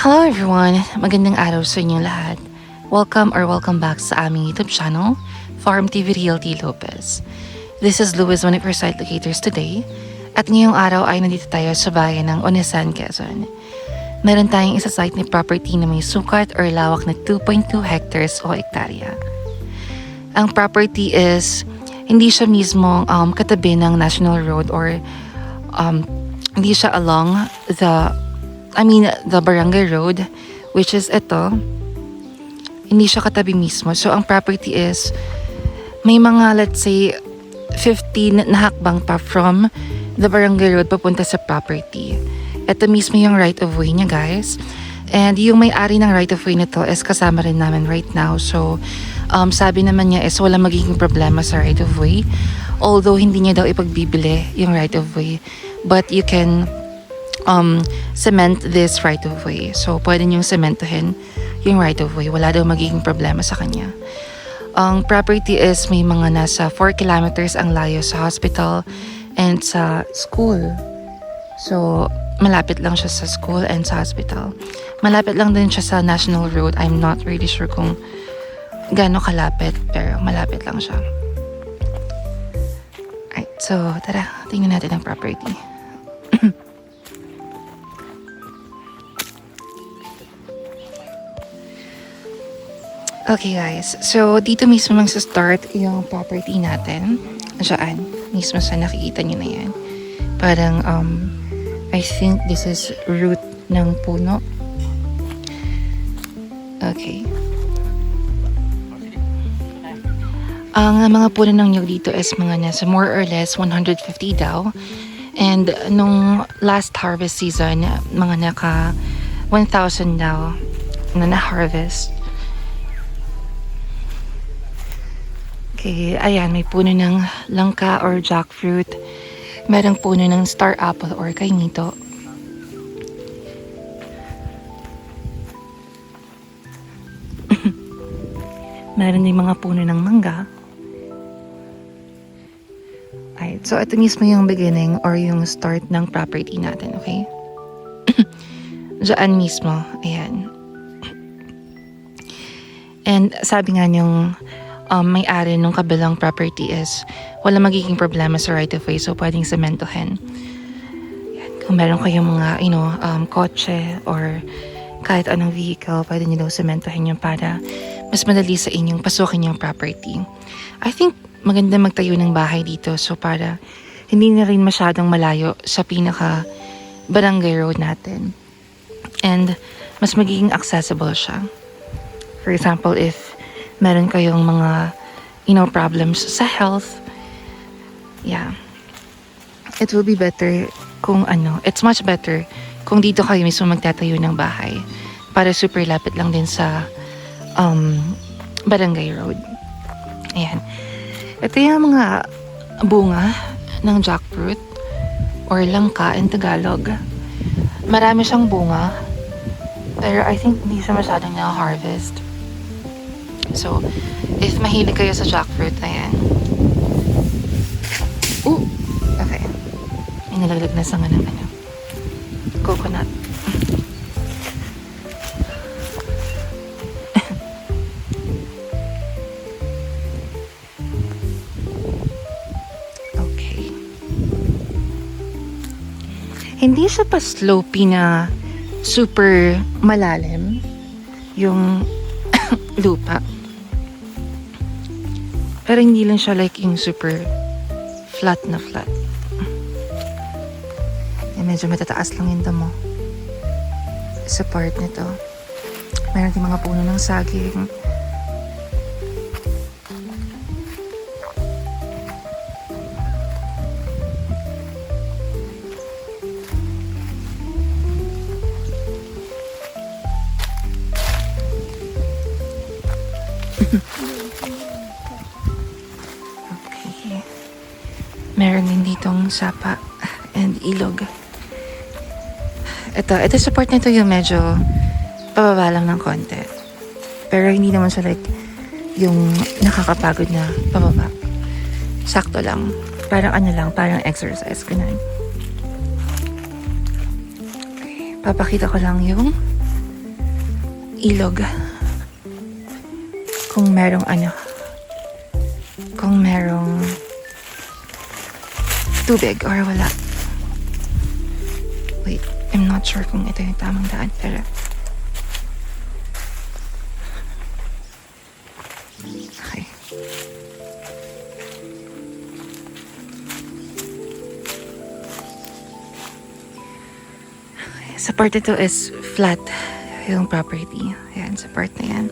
Hello everyone! Magandang araw sa inyong lahat. Welcome back sa aming YouTube channel, Farm TV Realty Lopez. This is Louis, one of your site locators today. At ngayong araw ay nandito tayo sa bayan ng Onesan, Quezon. Meron tayong isa site ni property na may sukat or lawak na 2.2 hectares o hektarya. Ang property is hindi siya mismo katabi ng National Road or hindi siya along the barangay road, which is ito. Hindi siya katabi mismo. So, ang property is may mga, let's say, 15 na hakbang pa from the barangay road papunta sa property. Ito mismo yung right of way niya, guys. And yung may-ari ng right of way nito is kasama rin namin right now. So, sabi naman niya is wala magiging problema sa right of way. Although, hindi niya daw ipagbibili yung right of way. But you can cement this right of way. So, pwede niyong cementohin yung right of way. Wala daw magiging problema sa kanya. Ang property is may mga nasa 4 kilometers ang layo sa hospital and sa school. So, malapit lang siya sa school and sa hospital. Malapit lang din siya sa National Road. I'm not really sure kung gaano kalapit, pero malapit lang siya. Alright, so tara, tingnan natin ang property. Okay guys, so dito mismo lang sa start yung property natin. Diyan, mismo sa nakikita nyo na yan. Parang, I think this is root ng puno. Okay. Ang mga puno ng nyug dito is mga nasa more or less 150 daw. And nung last harvest season, mga naka 1,000 daw na na-harvest. Okay, ayan, may puno ng langka or jackfruit. Merong puno ng star apple or kainito. Meron din mga puno ng mangga. Alright, so ito mismo yung beginning or yung start ng property natin, okay? Diyan mismo, ayan. And sabi nga yung may-ari nung kabilang property is wala magiging problema sa right of way, so pwedeng sementohin. Yan. Kung meron kayong mga kotse or kahit anong vehicle, pwede nyo daw sementohin yun para mas madali sa inyong pasukin yung property. I think maganda magtayo ng bahay dito, so para hindi na rin masyadong malayo sa pinaka barangay road natin. And mas magiging accessible siya. For example, if meron kayong mga, problems sa health, yeah, it will be better kung it's much better kung dito kayo mismo magtatayo ng bahay para super lapit lang din sa barangay road. Ayan. Ito yung mga bunga ng jackfruit or langka in Tagalog. Marami siyang bunga, pero I think hindi siya masyadong na-harvest. So, if mahilig kayo sa jackfruit, ayan. Okay. May nalaglag na sa nga ng coconut. Okay. Hindi siya pa slopey na super malalim yung lupa. Pero hindi lang siya like yung super flat na flat. Medyo matataas lang yung damo sa part nito. Meron din mga puno ng saging. Okay. Meron din ditong sapa and ilog. Ito sa part nito yung medyo pababa lang ng konti. Pero hindi naman siya like yung nakakapagod na pababa. Sakto lang. Parang parang exercise. Ganun. Okay. Papakita ko lang yung ilog. Kung merong kung merong tubig or wala. Wait, I'm not sure kung ito yung tamang daan, pero okay. Sa part ito is flat yung property. Ayan, sa part na yan.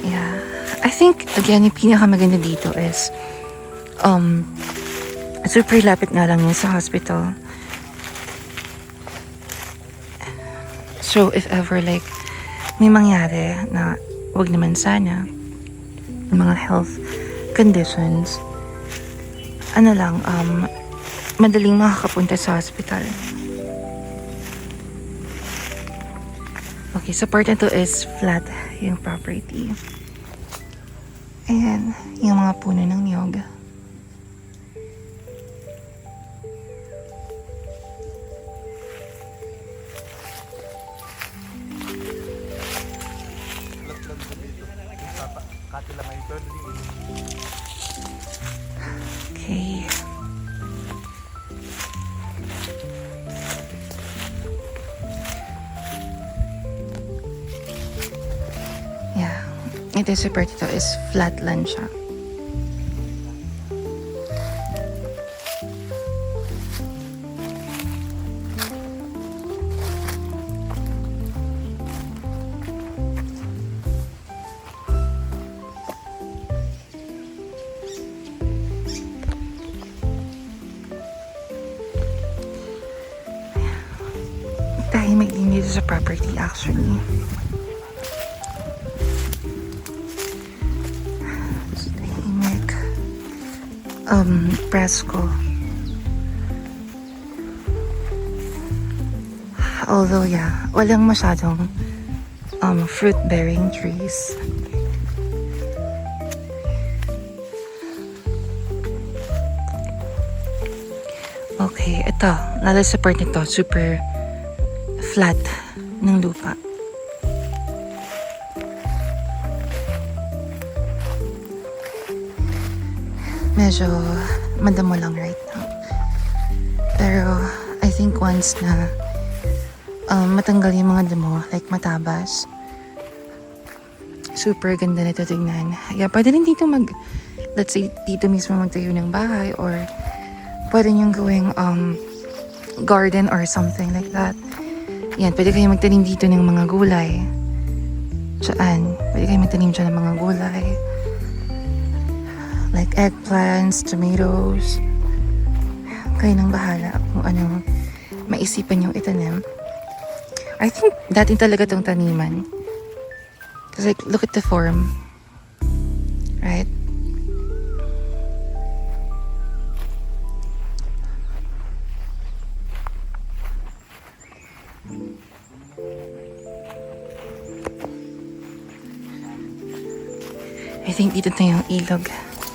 Yeah. I think, again, yung pinakamaganda dito is super lapit nga lang yun sa hospital. So, if ever like may mangyari na wag naman sana mga health conditions, madaling makakapunta sa hospital. Okay, so part na to is flat yung property. Ayan, yung mga puno ng niyog. Okay. Yeah. Ito sa part ito is flatland siya. Tahimik din dito sa property actually. Tahimik. Presko. Although yeah, walang masyadong fruit-bearing trees. Okay, ito. Lalo sa part nito, super flat ng lupa. Medyo madamo lang right now. Pero I think once na matanggal yung mga damo, like matabas, super ganda nito tignan. Yeah, pwede rin dito let's say dito mismo magtayo ng bahay, or pwede niyong gawing garden or something like that. Yan, pwede kayo magtanim dito ng mga gulay. Diyan, pwede kayo magtanim dyan ng mga gulay. Like eggplants, tomatoes. Kayo nang bahala kung ano maisipan yung itanim. I think dati talaga tong taniman. Kasi like, look at the form. Right? I think dito na yung ilog.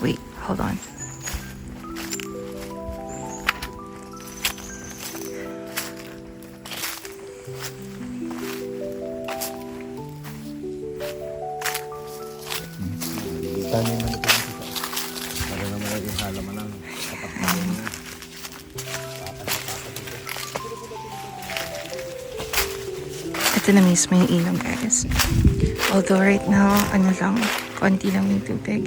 Wait, hold on. Tanim na ito dito. Para naman yung halaman ng kapatid. Ito na mismo yung ilog, guys. Although right now, konti lang yung tubig.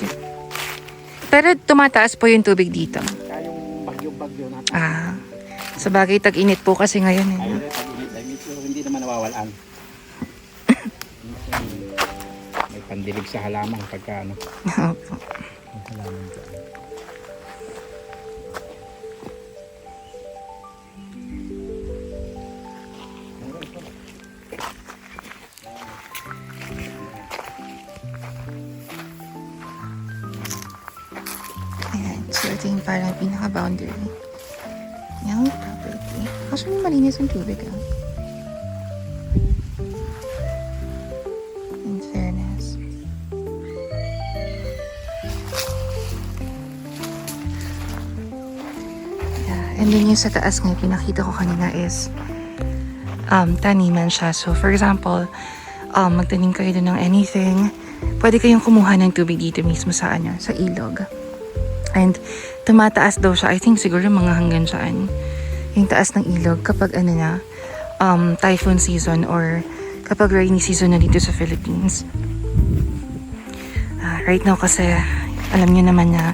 Pero tumataas po yung tubig dito. Yung bagyo natin. Sa bagay, tag-init po kasi ngayon. Ayun, pag-init, hindi naman nawawalan. May pandilig sa halaman pagka ano. Opo. Ang halaman dyan. Ayan. So, ito yung parang pinaka-boundary. Yung property. Actually, malinis yung tubig. In fairness. Yeah. And then yung sa taas nga, pinakita ko kanina is taniman siya. So for example, magtanim kayo doon ng anything, pwede kayong kumuha ng tubig dito mismo sa sa ilog. And tumataas daw siya, I think siguro mga hanggang saan yung taas ng ilog kapag typhoon season or kapag rainy season na dito sa Philippines. Right now kasi alam niyo naman na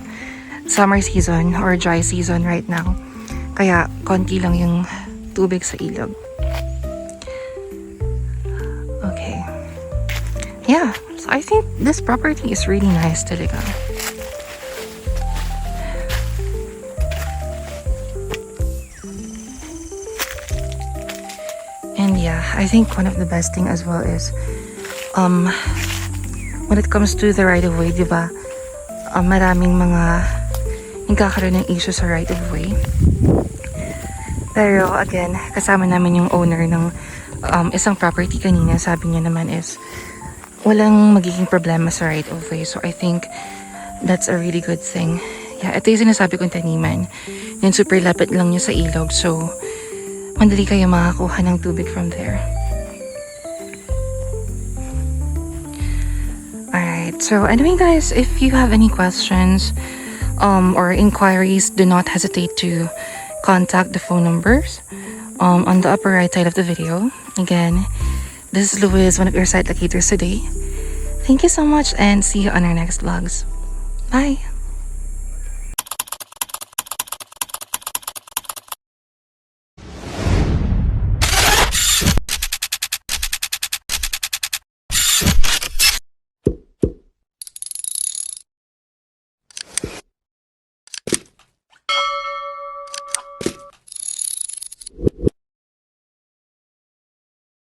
summer season or dry season right now, kaya konti lang yung tubig sa ilog. Okay. Yeah, so I think this property is really nice talaga. And yeah, I think one of the best thing as well is when it comes to the right of way, di ba? Maraming mga nagkakaroon ng issue sa right of way. Pero again, kasama namin yung owner ng isang property kanina. Sabi niya naman is walang magiging problema sa right of way. So I think that's a really good thing. Yeah, ito yung sinasabi kong taniman. Yan, super lapit lang niya sa ilog. So madali kayo makakuha ng tubig from there. Alright, so anyway guys, if you have any questions or inquiries, do not hesitate to contact the phone numbers on the upper right side of the video. Again, this is Luis, one of your site locators today. Thank you so much and see you on our next vlogs. Bye!